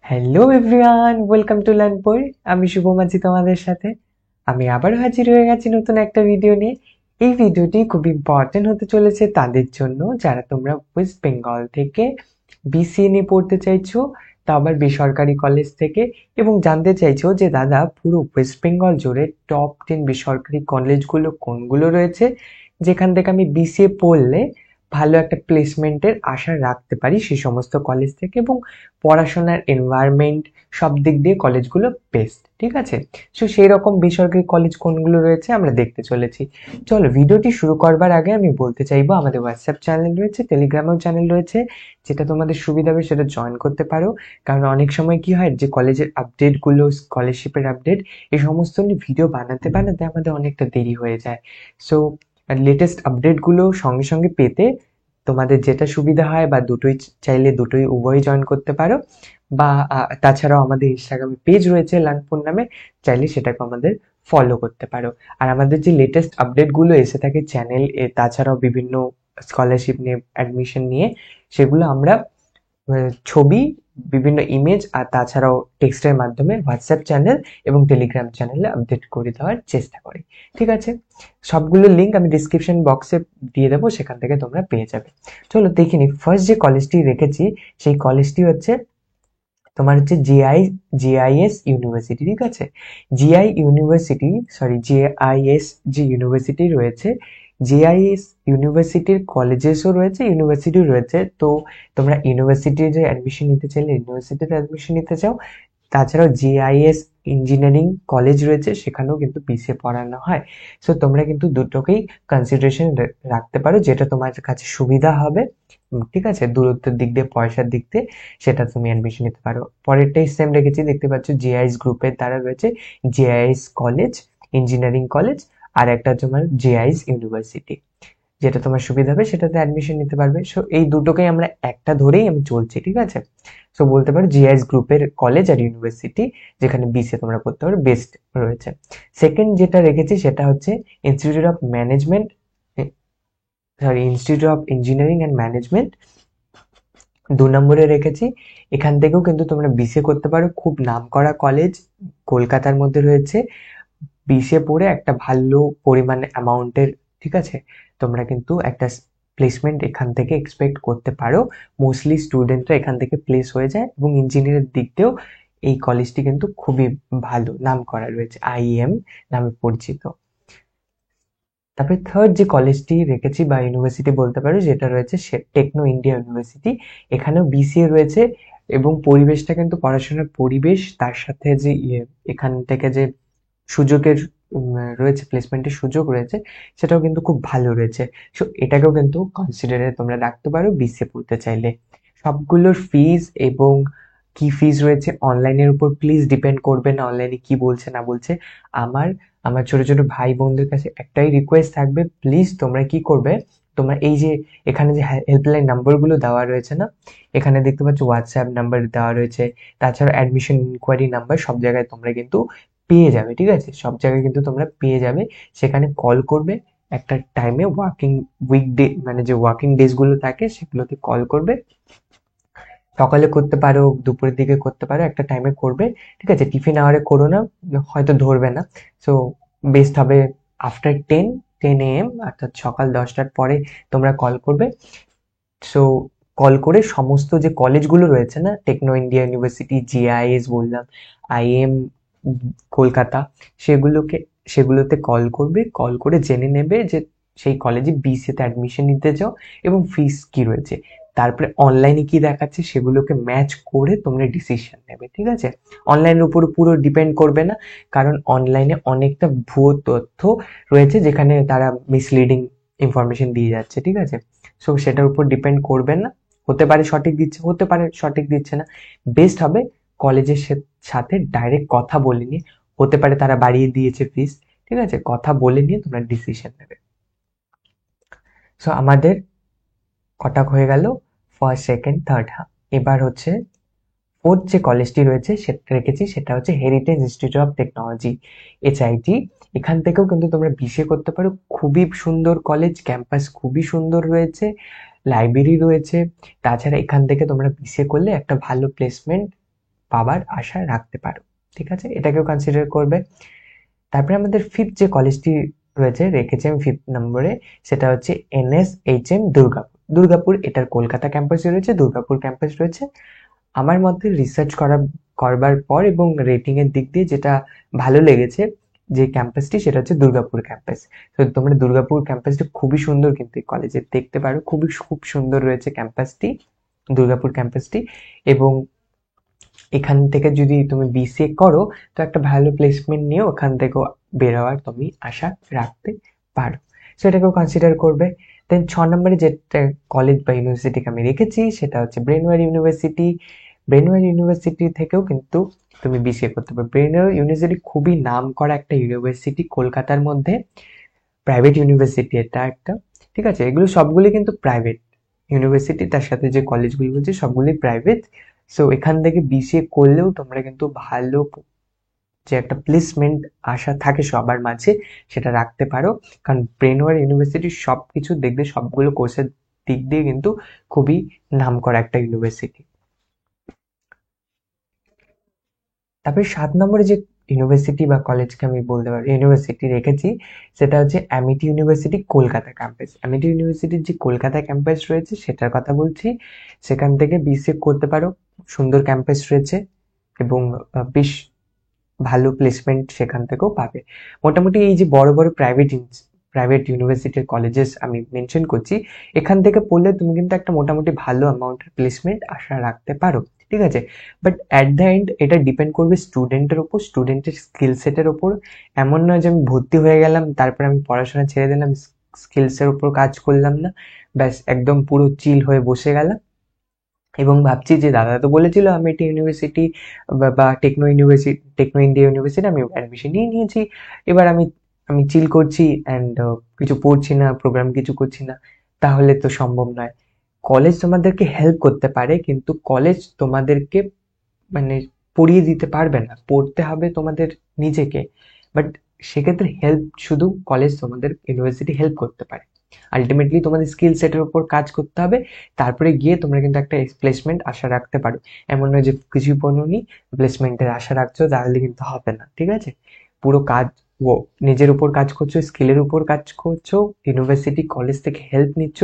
Hello everyone, welcome to Learnpur. আমি শুভম আছি তোমাদের সাথে। আমি আবারও হাজির হয়ে গেছি নতুন একটা ভিডিও নিয়ে। এই ভিডিওটি খুব ইম্পর্টেন্ট হতে চলেছে তাদের জন্য যারা তোমরা ওয়েস্ট বেঙ্গল থেকে বিসিএ নিয়ে পড়তে চাইছো, তা আবার বেসরকারি কলেজ থেকে, এবং জানতে চাইছো যে দাদা পুরো ওয়েস্ট বেঙ্গল জুড়ে টপ 10 বেসরকারি কলেজগুলো কোনগুলো রয়েছে, যেখান থেকে আমি বিসিএ পড়লে ভালো একটা প্লেসমেন্টের আশা রাখতে পারি সেই সমস্ত কলেজ থেকে, এবং পড়াশোনার এনভায়রনমেন্ট সব দিক দিয়ে কলেজগুলো বেস্ট। ঠিক আছে, সো সেই রকম বেসরকারি কলেজ কোনগুলো রয়েছে আমরা দেখতে চলেছি। চলো, ভিডিওটি শুরু করবার আগে আমি বলতে চাইবো আমাদের হোয়াটসঅ্যাপ চ্যানেল রয়েছে, টেলিগ্রামেও চ্যানেল রয়েছে, যেটা তোমাদের সুবিধা হবে সেটা জয়েন করতে পারো। কারণ অনেক সময় কি হয় যে কলেজের আপডেটগুলো, স্কলারশিপের আপডেট, এই সমস্ত নিয়ে ভিডিও বানাতে বানাতে আমাদের অনেকটা দেরি হয়ে যায়। সো লেটেস্ট আপডেটগুলো সঙ্গে সঙ্গে পেতে তোমাদের যেটা সুবিধা হয়, বা দুটোই চাইলে দুটোই উভয়ই জয়েন করতে পারো, বা তাছাড়াও আমাদের ইনস্টাগ্রামে পেজ রয়েছে লার্নপুর নামে, চাইলে সেটাকে আমাদের ফলো করতে পারো। আর আমাদের যে লেটেস্ট আপডেটগুলো এসে থাকে চ্যানেল এ, তাছাড়াও বিভিন্ন স্কলারশিপ নিয়ে, অ্যাডমিশন নিয়ে, সেগুলো আমরা ছবি, বিভিন্ন ইমেজ আর তাছাড়াও টেক্সটের মাধ্যমে হোয়াটসঅ্যাপ চ্যানেল এবং টেলিগ্রাম চ্যানেলে আপডেট করে দেওয়ার চেষ্টা করি। ঠিক আছে, সবগুলো লিঙ্ক আমি ডিসক্রিপশন বক্সে দিয়ে দেবো, সেখান থেকে তোমরা পেয়ে যাবে। চলো দেখিনি, ফার্স্ট যে কলেজটি রেখেছি সেই কলেজটি হচ্ছে তোমার হচ্ছে জিআইএস ইউনিভার্সিটি। ঠিক আছে, জিআইএস যে ইউনিভার্সিটি রয়েছে, জিআইএস ইউনিভার্সিটির কলেজেসও রয়েছে, ইউনিভার্সিটিও রয়েছে। তো তোমরা ইউনিভার্সিটিতে অ্যাডমিশন নিতে চাইলে ইউনিভার্সিটিতে অ্যাডমিশন নিতে চাও। তাছাড়াও জিআইএস ইঞ্জিনিয়ারিং কলেজ রয়েছে, সেখানেও কিন্তু বিসিএ পড়ানো হয়। সো তোমরা কিন্তু দুটোকেই কনসিডারেশন রাখতে পারো, যেটা তোমার কাছে সুবিধা হবে। ঠিক আছে, দূরত্বের দিক দিয়ে, পয়সার দিক দিয়ে, সেটা তুমি অ্যাডমিশন নিতে পারো। পরেরটাই সেম রেখেছি, দেখতে পাচ্ছ জিআইএস গ্রুপের দ্বারা রয়েছে জিআইএস কলেজ, ইঞ্জিনিয়ারিং কলেজ, আর একটা তোমার জিআইএস ইউনিভার্সিটি। যেটা তোমার সুবিধা হবে সেটাতে অ্যাডমিশন নিতে পারবে। সো এই দুটোকেই আমরা একটা ধরেই আমি চলছি। ঠিক আছে, সো বলতে পারো জিআইএস গ্রুপের কলেজ আর ইউনিভার্সিটি যেখানে বিসিএ তোমরা করতে পারো বেস্ট রয়েছে। সেকেন্ড যেটা রেখেছি সেটা হচ্ছে institute of management, institute of engineering and management 2 নম্বরে রেখেছি। এখান থেকেও কিন্তু তোমরা বিসিএ করতে পারো, খুব নামকরা কলেজ, কলকাতার মধ্যে রয়েছে। বিসিএ পড়ে একটা ভালো পরিমাণে অ্যামাউন্টের, ঠিক আছে, তোমরা কিন্তু একটা প্লেসমেন্ট এখান থেকে এক্সপেক্ট করতে পারো। মোস্টলি স্টুডেন্টরা এখান থেকে প্লেস হয়ে যায়, এবং ইঞ্জিনিয়ারের দিক দিয়েও এই কলেজটি কিন্তু খুবই ভালো নাম করা রয়েছে, আইএম নামে পরিচিত। তারপরে থার্ড যে কলেজটি রেখেছি বা ইউনিভার্সিটি বলতে পারো, যেটা রয়েছে সে টেকনো ইন্ডিয়া ইউনিভার্সিটি। এখানেও বিসিএ রয়েছে, এবং পরিবেশটা কিন্তু, পড়াশোনার পরিবেশ, তার সাথে যে এখান থেকে যে সুযোগের রয়েছে, প্লেসমেন্টের সুযোগ রয়েছে, সেটাও কিন্তু খুব ভালো রয়েছে। সো এটাকেও কিন্তু কনসিডারে তোমরা রাখতে পারো বিসিএ পড়তে চাইলে। সবগুলোর ফিজ এবং কি ফিজ রয়েছে অনলাইনের উপর প্লিজ ডিপেন্ড করবে না, অনলাইনে কি বলছে না বলছে। আমার আমার ছোট ছোট ভাই বোনদের কাছে একটাই রিকোয়েস্ট থাকবে, প্লিজ তোমরা কি করবে, তোমরা এই যে এখানে যে হেল্পলাইন নাম্বারগুলো দেওয়া রয়েছে না, এখানে দেখতে পাচ্ছ হোয়াটসঅ্যাপ নাম্বার দেওয়া রয়েছে, তাছাড়া অ্যাডমিশন ইনকোয়ারি নাম্বার, সব জায়গায় তোমরা কিন্তু পেয়ে যাবে। ঠিক আছে, সব জায়গায় কিন্তু তোমরা পেয়ে যাবে। সেখানে কল করবে একটা টাইমে, ওয়ার্কিং উইকডে মানে যে ওয়ার্কিং ডেজ গুলো থাকে সেগুলোতে কল করবে। সকালে করতে পারো, দুপুরের দিকে করতে পারো, একটা টাইমে করবে। ঠিক আছে, টিফিন আওয়ারে করো না, হয়তো ধরবে না। সো বেস্ট হবে আফটার 10 AM, অর্থাৎ সকাল 10টার পরে তোমরা কল করবে। সো কল করে সমস্ত যে কলেজগুলো রয়েছে না, টেকনো ইন্ডিয়া ইউনিভার্সিটি, জিআইএস বললাম, আইএম কলকাতা, সেগুলোকে সেগুলোতে কল করবে। কল করে জেনে নেবে যে সেই কলেজে বিসিএতে অ্যাডমিশন নিতে চাও এবং ফিস কি রয়েছে। তারপরে অনলাইনে কি দেখাচ্ছে সেগুলোকে ম্যাচ করে তোমরা ডিসিশন নেবে। ঠিক আছে, অনলাইনের উপর পুরো ডিপেন্ড করবে না, কারণ অনলাইনে অনেকটা ভুয়ো তথ্য রয়েছে, যেখানে তারা মিসলিডিং ইনফরমেশন দিয়ে যাচ্ছে। ঠিক আছে, সো সেটার উপর ডিপেন্ড করবে না। হতে পারে সঠিক দিচ্ছে, হতে পারে সঠিক দিচ্ছে না। বেস্ট হবে কলেজের সাথে ডাইরেক্ট কথা বলে নিয়ে, হতে পারে তারা বাড়িয়ে দিয়েছে ফিস। ঠিক আছে, কথা বলে নিয়ে তোমরা ডিসিশন নেবে। সো আমাদের কটাক হয়ে গেল, ফার্স্ট, সেকেন্ড, থার্ড। এবার হচ্ছে ফোর্থ যে কলেজটি রয়েছে সেটা রেখেছি, সেটা হচ্ছে heritage institute of technology, HIT. এখান থেকেও কিন্তু তোমরা বিসিএ করতে পারো। খুবই সুন্দর কলেজ, ক্যাম্পাস খুবই সুন্দর রয়েছে, লাইব্রেরি রয়েছে। তাছাড়া এখান থেকে তোমরা বিসিএ করলে একটা ভালো প্লেসমেন্ট পাবার আশা রাখতে পারো। ঠিক আছে, এটাকেও কনসিডার করবে। তারপরে আমাদের ফিফথ যে কলেজটি রয়েছে রেখেছি আমি 5th নম্বরে, সেটা হচ্ছে NSHM দুর্গাপুর। দুর্গাপুর এটার কলকাতা ক্যাম্পাসে রয়েছে, দুর্গাপুর ক্যাম্পাস রয়েছে। আমার মতে রিসার্চ করবার পর এবং রেটিং এর দিক দিয়ে যেটা ভালো লেগেছে যে ক্যাম্পাসটি, সেটা হচ্ছে দুর্গাপুর ক্যাম্পাস। তো তোমরা দুর্গাপুর ক্যাম্পাসটি খুবই সুন্দর, কিন্তু কলেজে দেখতে পারো খুব সুন্দর রয়েছে ক্যাম্পাসটি, দুর্গাপুর ক্যাম্পাসটি। এবং এখান থেকে যদি তুমি BCA করো তো একটা ভালো প্লেসমেন্ট নিয়ে ওখান থেকেও বের হওয়ার তুমি আশা রাখতে পারো, সেটাকেও কনসিডার করবে। দেন 6 নম্বরে যেটা কলেজ বা ইউনিভার্সিটিকে আমি রেখেছি সেটা হচ্ছে ব্রেনওয়্যার ইউনিভার্সিটি। ব্রেনওয়্যার ইউনিভার্সিটি থেকেও কিন্তু তুমি BCA করতে পারো। ব্রেনওয়্যার ইউনিভার্সিটি খুবই নাম করা একটা ইউনিভার্সিটি কলকাতার মধ্যে, প্রাইভেট ইউনিভার্সিটি এটা একটা। ঠিক আছে, এগুলো সবগুলি কিন্তু প্রাইভেট ইউনিভার্সিটি, তার সাথে যে কলেজগুলি বলছি সবগুলি প্রাইভেট। সো এখান থেকে BCA করলেও তোমরা কিন্তু ভালো যে একটা প্লেসমেন্ট আশা থাকে সবার মাঝে সেটা রাখতে পারো, কারণ ব্রেনওয়্যার ইউনিভার্সিটির সবকিছু দেখবে সবগুলো কোর্সের দিক দিয়ে কিন্তু খুবই নামকরা একটা ইউনিভার্সিটি। তারপরে 7 নম্বরে যে ইউনিভার্সিটি বা কলেজকে আমি বলতে পারি ইউনিভার্সিটি রেখেছি সেটা হচ্ছে Amity university Kolkata campus. Amity ইউনিভার্সিটির যে কলকাতা ক্যাম্পাস রয়েছে সেটার কথা বলছি, সেখান থেকে BCA করতে পারো। সুন্দর ক্যাম্পাস রয়েছে এবং বেশ ভালো প্লেসমেন্ট সেখান থেকেও পাবে। মোটামুটি এই যে বড় বড় প্রাইভেট ইউনিভার্সিটির কলেজেস আমি মেনশন করছি, এখান থেকে পড়লে তুমি কিন্তু একটা মোটামুটি ভালো অ্যামাউন্টের প্লেসমেন্ট আশা রাখতে পারো। ঠিক আছে, বাট অ্যাট দ্য এন্ড এটা ডিপেন্ড করবে স্টুডেন্টের ওপর, স্টুডেন্টের স্কিল সেটের ওপর। এমন নয় যে আমি ভর্তি হয়ে গেলাম তারপরে আমি পড়াশোনা ছেড়ে দিলাম, স্কিলসের ওপর কাজ করলাম না, ব্যাস একদম পুরো চিল হয়ে বসে গেলাম এবং ভাবছি যে দাদা তো বলেছিল আমিটি ইউনিভার্সিটি বা টেকনো ইন্ডিয়া ইউনিভার্সিটি আমি অ্যাডমিশন নিয়ে নিয়েছি, এবার আমি আমি চিল করছি অ্যান্ড কিছু পড়ছি না, প্রোগ্রাম কিছু করছি না, তাহলে তো সম্ভব নয়। কলেজ তোমাদেরকে হেল্প করতে পারে, কিন্তু কলেজ তোমাদেরকে মানে পড়িয়ে দিতে পারবে না, পড়তে হবে তোমাদের নিজেকে। বাট সেক্ষেত্রে হেল্প শুধু কলেজ তোমাদের ইউনিভার্সিটি হেল্প করতে পারে। আলটিমেটলি তোমাদের স্কিল সেটের উপর কাজ করতে হবে, তারপরে গিয়ে তোমরা কিন্তু একটা প্লেসমেন্ট আশা রাখতে পারো। এমন নয় যে কিছুই পড়োনি প্লেসমেন্টের আশা রাখছো, তাহলে কিন্তু হবে না। ঠিক আছে, পুরো কাজ ও নিজের উপর কাজ করছো, স্কিলের উপর কাজ করছো, ইউনিভার্সিটি কলেজ থেকে হেল্প নিচ্ছ,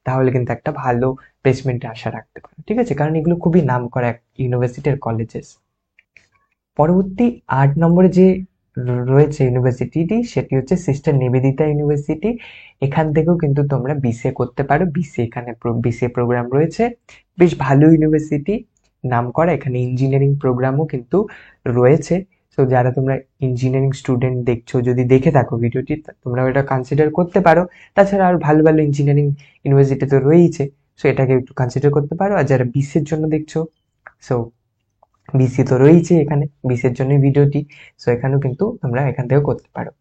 তাহলে কিন্তু একটা ভালো প্লেসমেন্টের আশা রাখতে পারো। ঠিক আছে, কারণ এগুলো খুবই নাম করা ইউনিভার্সিটির কলেজেস। পরবর্তী 8 নম্বরে যে রয়েছে ইউনিভার্সিটিটি সেটি হচ্ছে সিস্টার নিবেদিতা ইউনিভার্সিটি। এখান থেকেও কিন্তু তোমরা BCA করতে পারো। এখানে BCA প্রোগ্রাম রয়েছে, বেশ ভালো ইউনিভার্সিটি, নাম করা। এখানে ইঞ্জিনিয়ারিং প্রোগ্রামও কিন্তু রয়েছে। তো যারা তোমরা ইঞ্জিনিয়ারিং স্টুডেন্ট দেখছো, যদি দেখে থাকো ভিডিওটি, তোমরা এটা কনসিডার করতে পারো। তাছাড়া আর ভালো ভালো ইঞ্জিনিয়ারিং ইউনিভার্সিটি তো রয়েইছে, সো এটাকে একটু কনসিডার করতে পারো। আর যারা BCA এর জন্য দেখছো, সো BCA তো রয়েছে এখানে, BCA এর জন্যই ভিডিওটি। সো এখানেও কিন্তু তোমরা এখান থেকেও করতে পারো।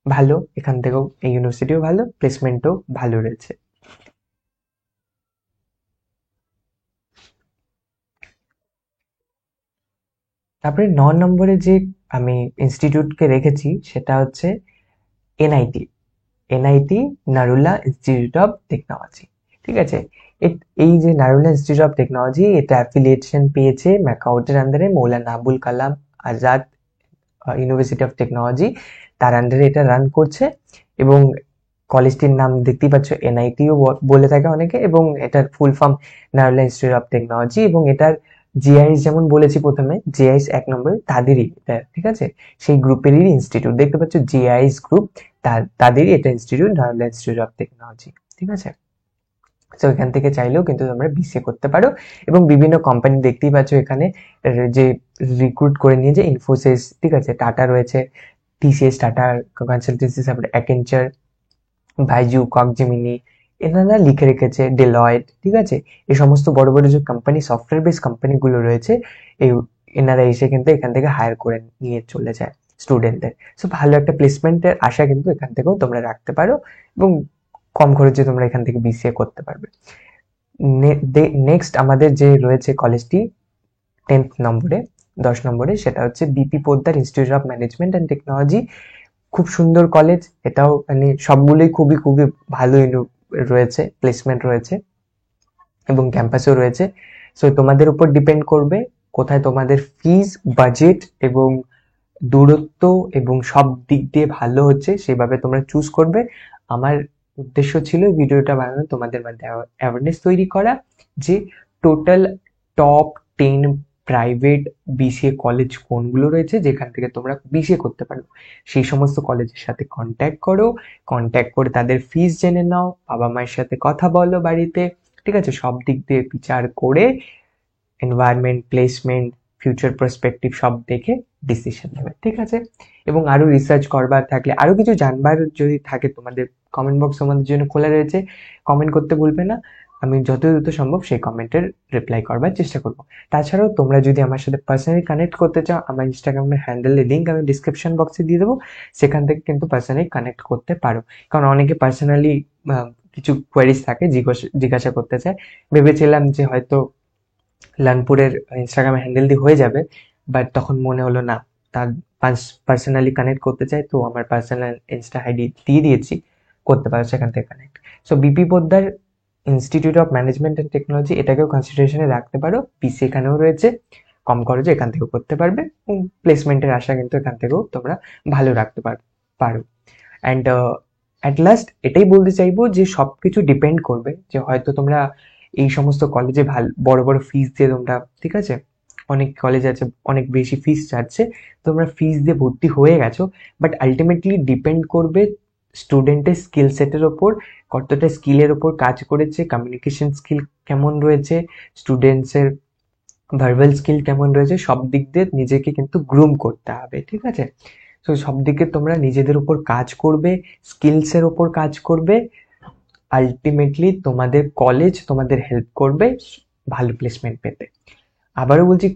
ভালো, এখান থেকেও এই ইউনিভার্সিটিও ভালো, প্লেসমেন্টও ভালো রয়েছে। তারপরে 9 নম্বরে যে আমি ইনস্টিটিউটকে রেখেছি সেটা হচ্ছে NIT। NIT Narula institute of technology. ঠিক আছে, এই যে নারুলা ইনস্টিটিউট অফ টেকনোলজি, এটা অ্যাফিলিয়েশন পেয়েছে ম্যাকাউটের আন্ডারে Maulana Abul Kalam Azad university of technology, তার আন্ডারে এটা রান করছে। এবং কলেজটির নাম দেখতেই পাচ্ছ NITও বলে থাকে অনেকে, এবং এটার full form Narula institute of technology. এবং এটার জিআইএস যেমন বলেছি প্রথমে, জিআইএস 1 নম্বর তাদেরই এটা। ঠিক আছে, সেই গ্রুপেরই ইনস্টিটিউট দেখতে পাচ্ছ, জিআইএস গ্রুপ, তাদেরই এটা institute, Narula institute of technology. ঠিক আছে, তো এখান থেকে চাইলেও কিন্তু তোমরা BCA করতে পারো। এবং বিভিন্ন কোম্পানি দেখতেই পাচ্ছ এখানে যে রিক্রুট করে নিয়েছে, ইনফোসিস, ঠিক আছে, টাটা রয়েছে, TCS টাটা কনসালটেন্সি, তারপরে অ্যাকেঞ্চার, বাইজু, কগজেমিনি, এনারা লিখে রেখেছে, ডেলয়েট। ঠিক আছে, এই সমস্ত বড় বড় যে কোম্পানি, সফটওয়্যার বেস কোম্পানিগুলো রয়েছে, এই এনারা এসে কিন্তু এখান থেকে হায়ার করে নিয়ে চলে যায় স্টুডেন্টদের। সো ভালো একটা প্লেসমেন্টের আশা কিন্তু এখান থেকেও তোমরা রাখতে পারো এবং কম খরচে তোমরা এখান থেকে BCA করতে পারবে। নেক্সট আমাদের যে রয়েছে কলেজটি 10th নম্বরে, 10 নম্বরে, সেটা হচ্ছে BP Poddar institute of management and technology. খুব সুন্দর কলেজ, এটাও মানে সবগুলোই খুবই খুবই ভালো রয়েছে, প্লেসমেন্ট রয়েছে এবং ক্যাম্পাসও রয়েছে। সো তোমাদের উপর ডিপেন্ড করবে কোথায় তোমাদের ফিজ, বাজেট এবং দূরত্ব এবং সব দিক দিয়ে ভালো হচ্ছে সেভাবে তোমরা চুজ করবে। আমার উদ্দেশ্য ছিল ভিডিওটা বানানো, তোমাদের মধ্যে অ্যাওয়ারনেস তৈরি করা, যে total top 10 private BCA college কোনগুলো রয়েছে যেখান থেকে তোমরা বিসিএ করতে পারো। সেই সমস্ত কলেজের সাথে কন্ট্যাক্ট করো, কন্ট্যাক্ট করে তাদের ফিস জেনে নাও, বাবা মায়ের সাথে কথা বলো বাড়িতে, ঠিক আছে? সব দিক দিয়ে বিচার করে এনভায়রনমেন্ট, প্লেসমেন্ট, ফিউচার পার্সপেক্টিভ সব দেখে ডিসিশন নেবে, ঠিক আছে? এবং আরো রিসার্চ করবার থাকলে, আরো কিছু জানবার যদি থাকে, তোমাদের কমেন্ট বক্স তোমাদের জন্য খোলা রয়েছে, কমেন্ট করতে ভুলবে না। আমি যত দ্রুত সম্ভব সেই কমেন্টের রিপ্লাই করবার চেষ্টা করব। তাছাড়াও তোমরা যদি আমার সাথে পার্সোনালি কানেক্ট করতে চাও, আমার ইনস্টাগ্রামের হ্যান্ডেলের লিঙ্ক আমি ডিসক্রিপশন বক্সে দিয়ে দেবো, সেখান থেকে কিন্তু পার্সোনালি কানেক্ট করতে পারো। কারণ অনেকে পার্সোনালি কিছু কোয়ারিজ থাকে, জিজ্ঞাসা করতে চায়। ভেবেছিলাম যে হয়তো লানপুরের ইনস্টাগ্রাম হ্যান্ডেল দিয়ে হয়ে যাবে, বাট তখন মনে হলো না, তার পার্সোনালি কানেক্ট করতে চাই, তো আমার পার্সোনাল ইনস্টা আইডি দিয়ে দিয়েছি, করতে পারো সেখান থেকে connect. So BP Poddar institute of management and technology, এটাকেও কনসিডারেশনে রাখতে পারো। পিসি এখানেও রয়েছে, কম খরচে এখান থেকেও করতে পারবে, এবং প্লেসমেন্টের আশা কিন্তু এখান থেকেও তোমরা ভালো রাখতে পারো। অ্যান্ড অ্যাট লাস্ট এটাই বলতে চাইবো যে সব কিছু ডিপেন্ড করবে, যে হয়তো তোমরা এই সমস্ত কলেজে বড় বড় ফিস দিয়ে তোমরা, ঠিক আছে, অনেক কলেজ আছে অনেক বেশি ফিস চাচ্ছে, তোমরা ফিস দিয়ে ভর্তি হয়ে গেছো, বাট আলটিমেটলি ডিপেন্ড করবে স্টুডেন্টের স্কিল সেটের ওপর, কতটা স্কিলের ওপর কাজ করেছে, কমিউনিকেশন স্কিল কেমন রয়েছে, স্টুডেন্টসের ভার্বাল স্কিল কেমন রয়েছে, সব দিক দিয়ে নিজেকে কিন্তু গ্রুম করতে হবে, ঠিক আছে? তো সব দিকে তোমরা নিজেদের উপর কাজ করবে, স্কিলসের ওপর কাজ করবে, আলটিমেটলি তোমাদের কলেজ তোমাদের হেল্প করবে ভালো প্লেসমেন্ট পেতে। আবারও বলছি,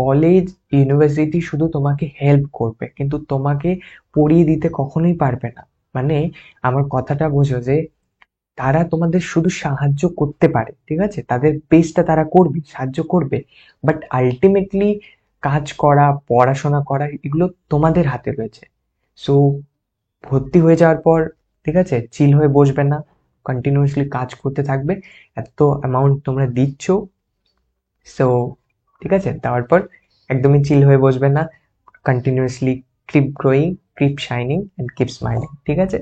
কলেজ ইউনিভার্সিটি শুধু তোমাকে হেল্প করবে, কিন্তু তোমাকে পড়িয়ে দিতে কখনোই পারবে না। মানে আমার কথাটা বোঝো, যে তারা তোমাদের শুধু সাহায্য করতে পারে, ঠিক আছে, তাদের বেস্টটা তারা করবে, সাহায্য করবে, বাট আলটিমেটলি কাজ করা, পড়াশোনা করা, এগুলো তোমাদের হাতে রয়েছে। সো ভর্তি হয়ে যাওয়ার পর, ঠিক আছে, চিল হয়ে বসবে না, কন্টিনিউয়াসলি কাজ করতে থাকবে। এত অ্যামাউন্ট তোমরা দিচ্ছ, সো ঠিক আছে, দেওয়ার পর একদমই চিল হয়ে বসবে না, continuously keep growing, keep shining and keep smiling, ঠিক আছে?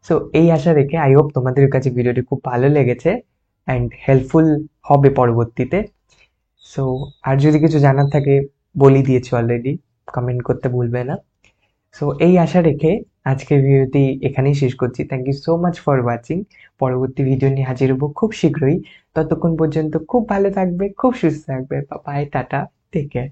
সো এই আশা রেখে আই হোপ তোমাদের কাছে ভিডিওটি খুব ভালো লেগেছে অ্যান্ড হেল্পফুল হবে পরবর্তীতে। সো আর যদি কিছু জানার থাকে, বলি দিয়েছি অলরেডি, কমেন্ট করতে ভুলবে না। সো এই আশা রেখে আজকের ভিডিওটি এখানেই শেষ করছি। Thank you so much for watching. পরবর্তী ভিডিও নিয়ে হাজির হবো খুব শীঘ্রই। ততক্ষণ পর্যন্ত খুব ভালো থাকবে, খুব সুস্থ থাকবে। Bye, tata, take care.